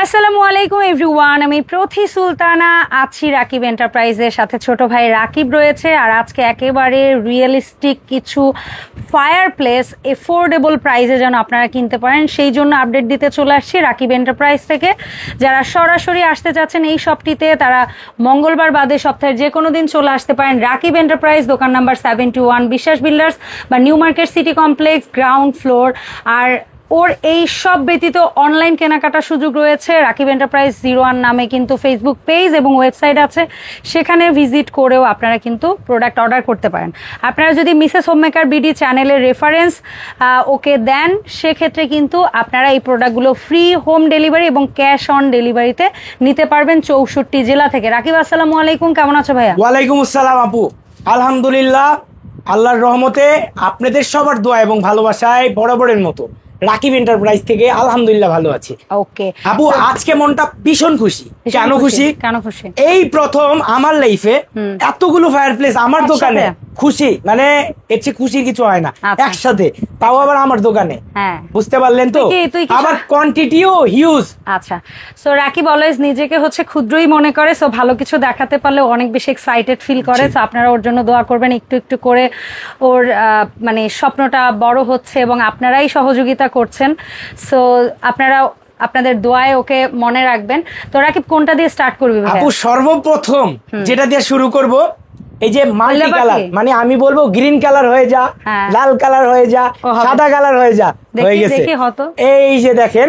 আসসালামু আলাইকুম এভরিওয়ান, আমি প্রথি সুলতানা আছি রাকিব এন্টারপ্রাইজের সাথে। ছোট ভাই রাকিব রয়েছে, আর আজকে একেবারে রিয়েলিস্টিক কিছু ফায়ার প্লেস এফোর্ডেবল প্রাইসে যেন আপনারা কিনতে পারেন সেই জন্য আপডেট দিতে চলে আসছি রাকিব এন্টারপ্রাইজ থেকে। যারা সরাসরি আসতে চাচ্ছেন এই শপটিতে, তারা মঙ্গলবার বাদে সপ্তাহের যে কোনো দিন চলে আসতে পারেন রাকিব এন্টারপ্রাইজ, দোকান নাম্বার 71 বিশ্বাস বিল্ডার্স বা new market city complex, ground floor. আর ওর এই সব ব্যতীত অনলাইন কেনাকাটার সুযোগ রয়েছে। রাকিব এন্টারপ্রাইজ 01 নামে কিন্তু ফেসবুক পেজ এবং ওয়েবসাইট আছে, সেখানে ভিজিট করেও আপনারা কিন্তু প্রোডাক্ট অর্ডার করতে পারেন। আপনারা যদি মিসেস হোমমেকার বিডি চ্যানেলের রেফারেন্স ওকে দেন, সেক্ষেত্রে কিন্তু আপনারা এই প্রোডাক্টগুলো ফ্রি হোম ডেলিভারি এবং ক্যাশ অন ডেলিভারিতে নিতে পারবেন 64 জেলা থেকে। রাকিব আসসালামু আলাইকুম, কেমন আছো ভাইয়া? ওয়ালাইকুম আসসালাম আপু, আলহামদুলিল্লাহ আল্লাহর রহমতে, আপনাদের সবার দোয়া এবং ভালোবাসায় বরাবরের মতো রাকিব এন্টারপ্রাইজ থেকে আলহামদুলিল্লাহ ভালো আছি। ওকে আপু, আজকে মনটা ভীষণ খুশি। কেন খুশি? এই প্রথম আমার লাইফে এতগুলো ফায়ার প্লেস আমার দোকানে। খুশি মানে এর চেয়ে খুশির কিছু হয় না। একসাথে, তাও আবার আমার দোকানে। বুঝতে পারলেন তো? আবার কোয়ান্টিটিও হিউজ। আচ্ছা, সো রাকিব অলওয়েজ নিজেকে হচ্ছে ক্ষুদ্রই মনে করে, সো ভালো কিছু দেখাতে পারলে অনেক বেশি এক্সাইটেড ফিল করে। সো আপনারা ওর জন্য দোয়া করবেন, একটু একটু করে ওর মানে স্বপ্নটা বড় হচ্ছে এবং আপনারাই সহযোগিতা করছেন। সো আপনারা আপনাদের দোয়ায় ওকে মনে রাখবেন। তো রাকিব, কোনটা দিয়ে স্টার্ট করবি? আপু, সর্বপ্রথম যেটা দিয়ে শুরু করব, এই যে মাল্টি কালার, মানে আমি বলবো গ্রিন কালার হয়ে যা, লাল কালার হয়ে যা, সাদা কালার হয়ে যা, হয়ে গেছে। এই যে দেখেন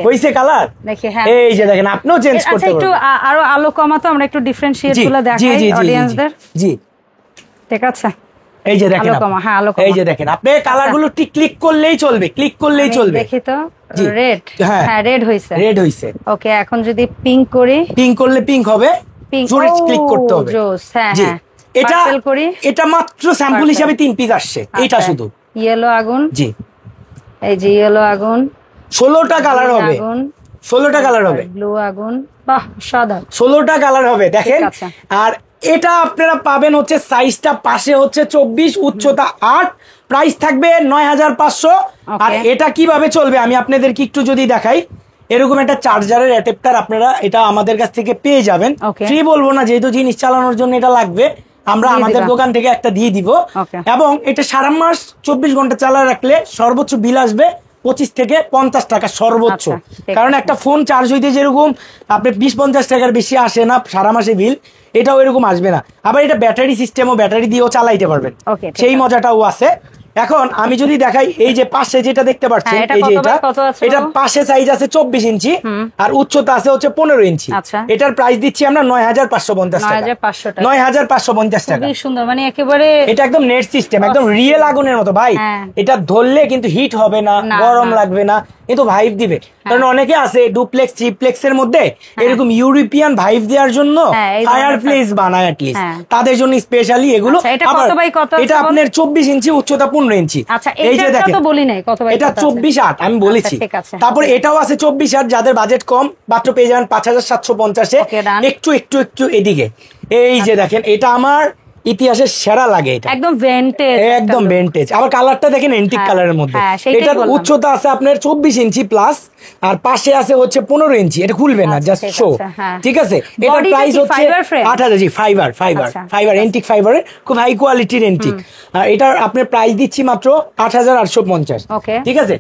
হইছে কালার, এই যে দেখেন আপনিও চেঞ্জ করতে পারবেন। একটু আরো আলো কমাতো, আমরা একটু ডিফারেন্সিয়েট গুলো দেখাই অডিয়েন্সদের। জি ঠিক আছে, এই যে দেখেন, এই যে দেখেন, আপনি কালার গুলো ঠিক ক্লিক করলেই চলবে, ক্লিক করলেই চলবে। দেখি তো, রেড, হ্যাঁ রেড হইছে, রেড হইছে। ওকে, এখন যদি পিঙ্ক করি, পিঙ্ক করলে পিঙ্ক হবে, জোরে ক্লিক করতে হবে। হ্যাঁ হ্যাঁ, এটা এটা মাত্র স্যাম্পল হিসেবে 3 পিস আসছে, এটা শুধু। ইয়েলো আগুন, জি এই যে ইয়েলো আগুন, 16টা কালার হবে, 16টা কালার হবে। ব্লু আগুন, বাহ সাদা, 16টা কালার হবে দেখেন। আর এটা আপনারা পাবেন হচ্ছে সাইজটা পাশে হচ্ছে 24, উচ্চতা 8, প্রাইস থাকবে 9500। আর এটা কিভাবে চলবে আমি আপনাদেরকে একটু যদি দেখাই, এরকম একটা চার্জারের অ্যাডাপ্টার আপনারা এটা আমাদের কাছ থেকে পেয়ে যাবেন। ফ্রি বলবো না, যেহেতু জিনিস চালানোর জন্য এটা লাগবে, আমরা আমাদের দোকান থেকে একটা দিয়ে দিব। এবং এটা সারা মাস 24 ঘন্টা চালা রাখলে সর্বোচ্চ বিল আসবে 25 থেকে 50 টাকা সর্বোচ্চ। কারণ একটা ফোন চার্জ হইতে যেরকম আপনি 20-50 টাকার বেশি আসে না সারা মাসে বিল, এটাও এরকম আসবে না। আবার এটা ব্যাটারি সিস্টেমও, ব্যাটারি দিয়েও চালাইতে পারবেন, সেই মজাটাও আছে। এখন আমি যদি দেখাই, এই যে পাশে যেটা দেখতে পাচ্ছেন, এই যে এটা পাশে সাইজ আছে 24 ইঞ্চি আর উচ্চতা আছে হচ্ছে 15 ইঞ্চি। এটার প্রাইস দিচ্ছি আমরা 9550 টাকা। 9550 টাকা। খুবই সুন্দর, মানে একেবারে এটা একদম নেট সিস্টেম, একদম রিয়েল আগুনের মতো ভাই। এটা ধরলে কিন্তু হিট হবে না, গরম লাগবে না, কিন্তু ভাইব দিবে। কারণ অনেকে আছে ডুপ্লেক্স, ট্রিপ্লেক্স এর মধ্যে এরকম ইউরোপিয়ান ভাইব দেওয়ার জন্য ফায়ার প্লেস বানায় অ্যাটলিস্ট, তাদের জন্য স্পেশালি এগুলো। এটা আপনার 24 ইঞ্চি, উচ্চতা 15 ইঞ্চি। এই যে দেখেন, এটা 24/8 আমি বলেছি। তারপর এটাও আছে 24/8, যাদের বাজেট কম মাত্র পেয়ে যাবেন 5750-এ। একটু একটু একটু এদিকে, এই যে দেখেন, এটা আমার ইতিহাসের সেরা লাগে। এটা একদম ভিন্টেজ, একদম ভিন্টেজ। আবার কালারটা দেখেন এন্টিক কালারের মধ্যে। এটার উচ্চতা আছে আপনার 24 ইঞ্চি প্লাস, আর পাশে আছে হচ্ছে 15 ইঞ্চি। এটা খুলবে না, জাস্ট শো। ঠিক আছে, এটার প্রাইস হচ্ছে 8000। জি, ফাইবার এন্টিক ফাইবারের, খুব হাই কোয়ালিটির এন্টিক। এটার আপনার প্রাইস দিচ্ছি মাত্র 8850। ঠিক আছে।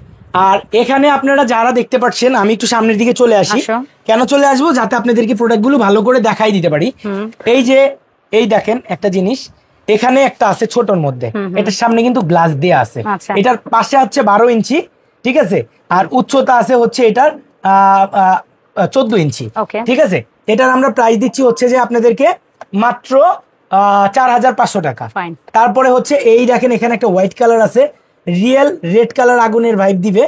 আর এখানে আপনারা যারা দেখতে পাচ্ছেন, আমি একটু সামনের দিকে চলে আসি। কেন চলে আসবো? যাতে আপনাদেরকে প্রোডাক্টগুলো ভালো করে দেখাই দিতে পারি। এই যে এই দেখেন একটা জিনিস, এখানে একটা আছে ছোটর মধ্যে, এটার সামনে কিন্তু গ্লাস দেয়া আছে। এটার পাশে হচ্ছে 12 ইঞ্চি। ঠিক আছে। আর উচ্চতা আছে হচ্ছে এটার 14 ইঞ্চি। ঠিক আছে। এটার আমরা প্রাইস দিচ্ছি হচ্ছে যে আপনাদেরকে মাত্র 4500 টাকা। তারপরে হচ্ছে এই দেখেন, এখানে একটা হোয়াইট কালার আছে, রিয়েল রেড কালার আগুনের ভাইব দিবে।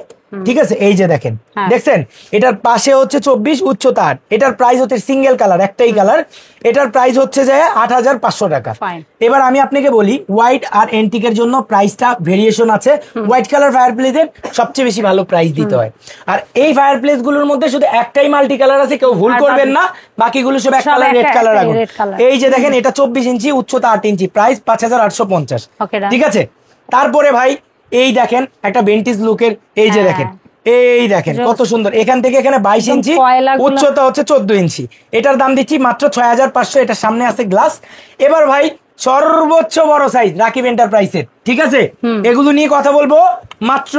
ঠিক আছে, এই যে দেখেন, দেখছেন, এটার পাশে হচ্ছে 24, উচ্চতা 8। এটার প্রাইস হচ্ছে সিঙ্গেল কালার, একটাই কালার। এটার প্রাইস হচ্ছে যে 8500 টাকা। এবার আমি আপনাকে বলি, হোয়াইট আর এন্টিকের জন্য প্রাইসটা ভেরিয়েশন আছে। হোয়াইট কালার ফায়ার প্লেসের সবচেয়ে বেশি ভালো প্রাইস দিতে হয়। আর এই ফায়ার প্লেস গুলোর মধ্যে শুধু একটাই মাল্টি কালার আছে, কেউ ভুল করবেন না, বাকিগুলো সব এক কালার, রেড কালার আগুন। এই যে দেখেন, এটা 24 ইঞ্চি, উচ্চতা 8 ইঞ্চি, প্রাইস 5850। ঠিক আছে। তারপরে ভাই এই দেখেন একটা ভেন্টিজ লুকের, এই যে দেখেন এই দেখেন কত সুন্দর, এখান থেকে এখানে 22 ইঞ্চি, উচ্চতা হচ্ছে 14 ইঞ্চি। এটার দাম দিচ্ছি মাত্র 6500। এটার সামনে আছে গ্লাস। এবার ভাই সর্বোচ্চ বড় সাইজ রাকিব এন্টারপ্রাইজের, ঠিক আছে, এগুলো নিয়ে কথা বলবো। মাত্র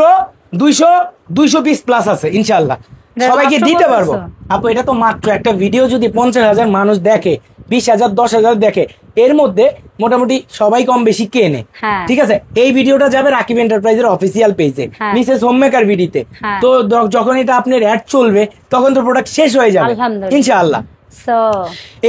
200 পিস প্লাস আছে ইনশাআল্লাহ, সবাইকে দিতে পারবো। আপু এটা তো মাত্র একটা ভিডিও যদি 50,000 মানুষ দেখে, 20,000 10,000 দেখে, এর মধ্যে মোটামুটি সবাই কম বেশি কেনে, ঠিক আছে। এই ভিডিওটা যাবে রাকিব এন্টারপ্রাইজের অফিসিয়াল পেজে, মিসেস হোমমেকার ভিডিওতে। তো যখন এটা আপনার অ্যাড চলবে তখন তো প্রোডাক্ট শেষ হয়ে যাবে ইনশাআল্লাহ।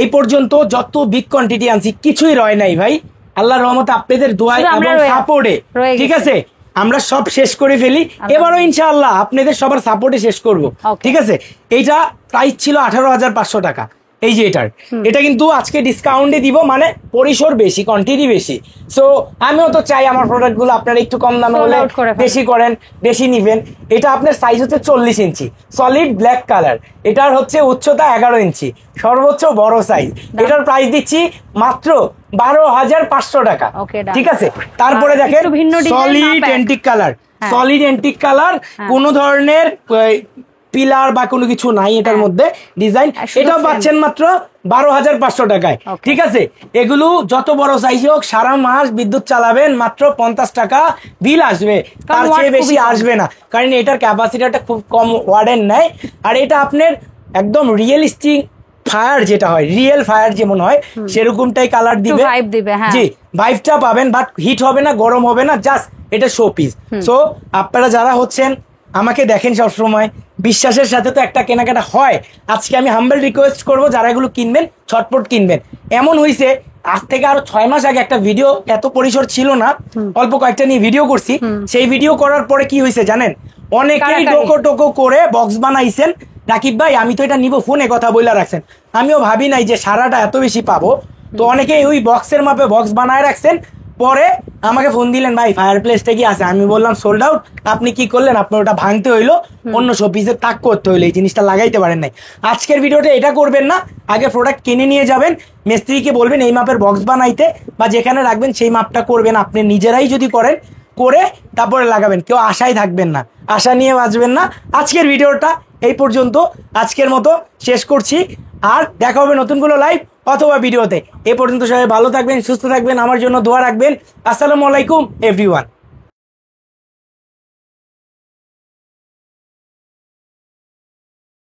এই পর্যন্ত যত বিগ কোয়ান্টিটি আনছি কিছুই রয় নাই ভাই, আল্লাহর রহমতে আপনাদের দোয়া এবং সাপোর্টে, ঠিক আছে, আমরা সব শেষ করে ফেলি। এবারও ইনশাআল্লাহ আপনাদের সবার সাপোর্টে শেষ করব, ঠিক আছে। এইটা প্রাইস ছিল 18,500 টাকা। এই যে এটা কিন্তু আজকে ডিসকাউন্টে দিব, মানে পরিসর বেশি, কোয়ান্টিটি বেশি। সো আমিও তো চাই আমার প্রোডাক্টগুলো আপনারা একটু কম দামে হলে বেশি করেন, বেশি নিবেন। এটা আপনার সাইজ হচ্ছে 40 ইঞ্চি, সলিড ব্ল্যাক কালার। এটার হচ্ছে উচ্চতা 11 ইঞ্চি, সর্বোচ্চ বড় সাইজ। এটার প্রাইস দিচ্ছি মাত্র 12,500 টাকা, ঠিক আছে। তারপরে দেখেন solid antique colour, solid antique colour, কোনো ধরনের পিলার বা কোনো কিছু নাই এটার মধ্যে ডিজাইন। এটাও পাচ্ছেন মাত্র 12,500 টাকায়, ঠিক আছে। এগুলো যত বড় সাইজ হোক সারা মাস বিদ্যুৎ চালাবেন, মাত্র 50 টাকা বিল আসবে, তার চেয়ে বেশি আসবে না, কারণ এটার ক্যাপাসিটিটা খুব কম ওয়াটের নেয়। আর এটা আপনার একদম রিয়েলিস্টিক ফায়ার, যেটা হয় রিয়েল ফায়ার যেমন হয় সেরকমটাই কালার দিবে, জি ভাইবটা পাবেন, বাট হিট হবে না, গরম হবে না, জাস্ট এটা শো পিস। সো আপনারা যারা হচ্ছেন আমাকে দেখেন সবসময়, বিশ্বাসের সাথে তো একটা কেনাকাটা হয়। আজকে আমি হাম্বল রিকোয়েস্ট করবো যারা এগুলো কিনবেন ছটপট কিনবেন। এমন হয়েছে আজ থেকে আরো 6 মাস আগে একটা ভিডিও, এত পরিসর ছিল না, অল্প কয়েকটা নিয়ে ভিডিও করছি। সেই ভিডিও করার পরে কি হয়েছে জানেন, অনেকেই টোকো করে বক্স বানাইছেন, রাকিব ভাই আমি তো এটা নিবো, ফোনে কথা বলে রাখছেন। আমিও ভাবি নাই যে সারাটা এত বেশি পাবো। তো অনেকে ওই বক্সের মাপে বক্স বানায় রাখছেন, পরে আমাকে ফোন দিলেন ভাই ফায়ার প্লেসটা কি আছে, আমি বললাম সোল্ড আউট। আপনি কি করলেন, আপনার ওটা ভাঙতে হইলো, অন্য শোপিসে তাক করতে হইলো, এই জিনিসটা লাগাইতে পারেন নাই। আজকের ভিডিওটা এটা করবেন না, আগে প্রোডাক্ট কিনে নিয়ে যাবেন, মিস্ত্রিকে বলবেন এই মাপের বক্স বানাইতে, বা যেখানে রাখবেন সেই মাপটা করবেন। আপনি নিজেরাই যদি করেন, করে তারপরে লাগাবেন, কেউ আশায় থাকবেন না, আশা নিয়ে বাঁচবেন না। আজকের ভিডিওটা এই পর্যন্ত, আজকের মতো শেষ করছি। আর দেখা হবে নতুন কোনো লাইভ অথবা ভিডিওতে। এ পর্যন্ত সবাই ভালো থাকবেন, সুস্থ থাকবেন, আমার জন্য দোয়া রাখবেন। আসসালামু আলাইকুম এভরিওয়ান।